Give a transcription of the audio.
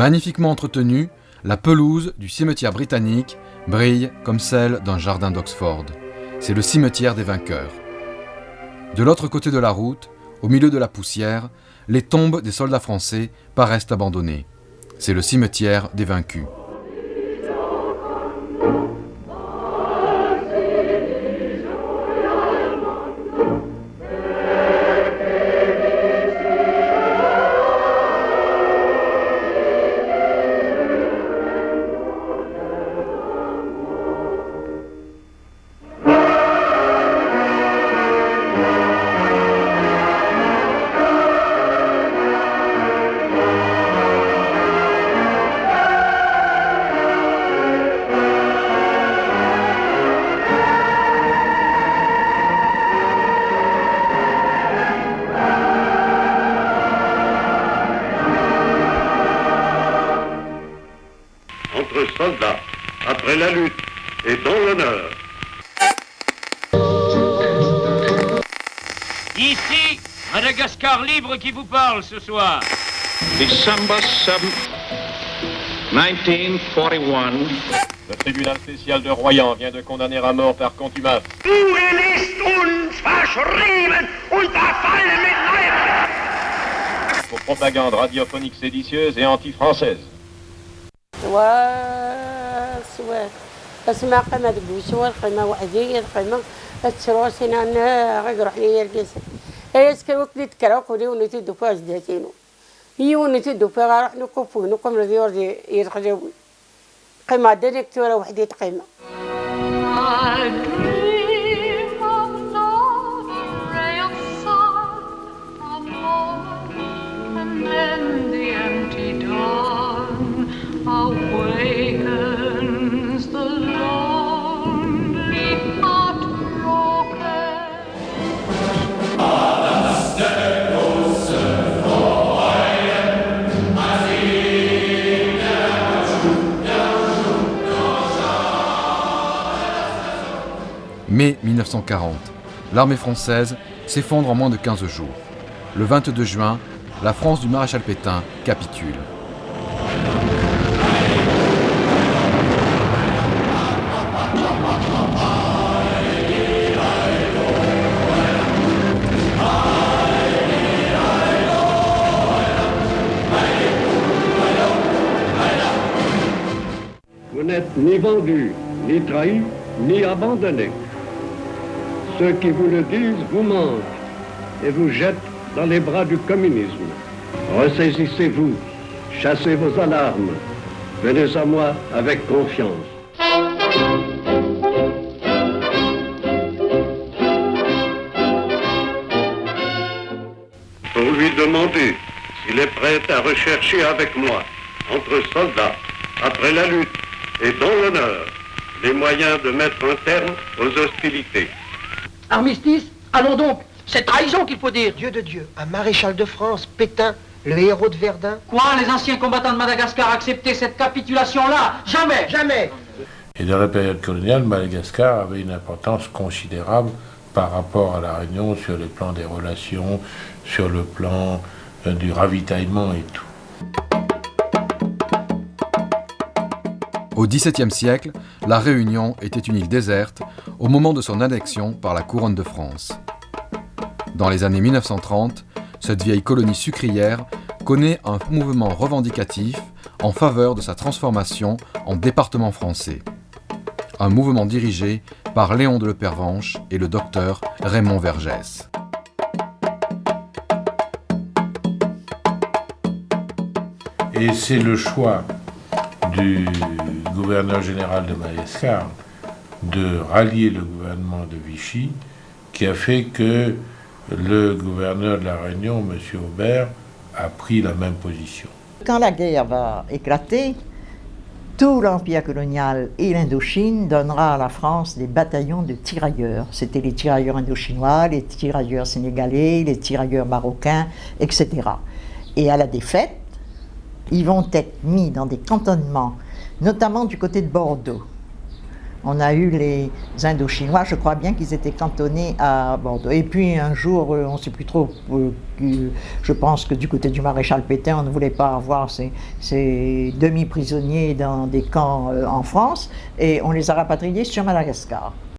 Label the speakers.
Speaker 1: Magnifiquement entretenue, la pelouse du cimetière britannique brille comme celle d'un jardin d'Oxford. C'est le cimetière des vainqueurs. De l'autre côté de la route, au milieu de la poussière, les tombes des soldats français paraissent abandonnées. C'est le cimetière des vaincus.
Speaker 2: Entre soldats, après la lutte et dans l'honneur.
Speaker 3: Ici, Madagascar libre qui vous parle ce soir.
Speaker 4: December 7, 1941.
Speaker 5: Le tribunal spécial de Royan vient de condamner à mort par contumace. Pour propagande radiophonique séditieuse et anti-française.
Speaker 6: اسمع قيمة الجوشوال قيمة وحدية قيمة التروسين أنا غير حلية الجسد هي سكر وقت تكرا كودي ونتدو فاز داتينو هي ونتدو فيها راح نكفو نقوم رذيور يرخجوا قيمة ديريكتورة وحدية قيمة
Speaker 7: Awakens the lonely heartbroken.
Speaker 1: Mai 1940, l'armée française s'effondre en moins de 15 jours. Le 22 juin, la France du maréchal Pétain capitule.
Speaker 2: Vous n'êtes ni vendu, ni trahi, ni abandonné. Ceux qui vous le disent vous mentent et vous jettent dans les bras du communisme. Ressaisissez-vous, chassez vos alarmes, venez à moi avec confiance. Pour lui demander s'il est prêt à rechercher avec moi, entre soldats, après la lutte et dans l'honneur, les moyens de mettre un terme aux hostilités.
Speaker 8: Armistice, allons donc. C'est trahison qu'il faut dire. Dieu de Dieu, un maréchal de France, Pétain, le héros de Verdun.
Speaker 3: Quoi, les anciens combattants de Madagascar acceptaient cette capitulation-là? Jamais!
Speaker 8: Jamais.
Speaker 9: Et dans la période coloniale, Madagascar avait une importance considérable par rapport à la Réunion sur le plan des relations, sur le plan du ravitaillement et tout.
Speaker 1: Au XVIIe siècle, la Réunion était une île déserte au moment de son annexion par la couronne de France. Dans les années 1930, cette vieille colonie sucrière connaît un mouvement revendicatif en faveur de sa transformation en département français. Un mouvement dirigé par Léon de Lepervenche et le docteur Raymond Vergès.
Speaker 9: Et c'est le choix du gouverneur général de Madagascar de rallier le gouvernement de Vichy qui a fait que le gouverneur de la Réunion, M. Aubert, a pris la même position.
Speaker 10: Quand la guerre va éclater, tout l'empire colonial et l'Indochine donnera à la France des bataillons de tirailleurs. C'était les tirailleurs indochinois, les tirailleurs sénégalais, les tirailleurs marocains, etc. Et à la défaite, ils vont être mis dans des cantonnements, notamment du côté de Bordeaux, On a eu les Indochinois, je crois bien qu'ils étaient cantonnés à Bordeaux. Et puis un jour, on ne sait plus trop, je pense que du côté du maréchal Pétain, on ne voulait pas avoir ces demi-prisonniers dans des camps en France, et on les a rapatriés sur Madagascar.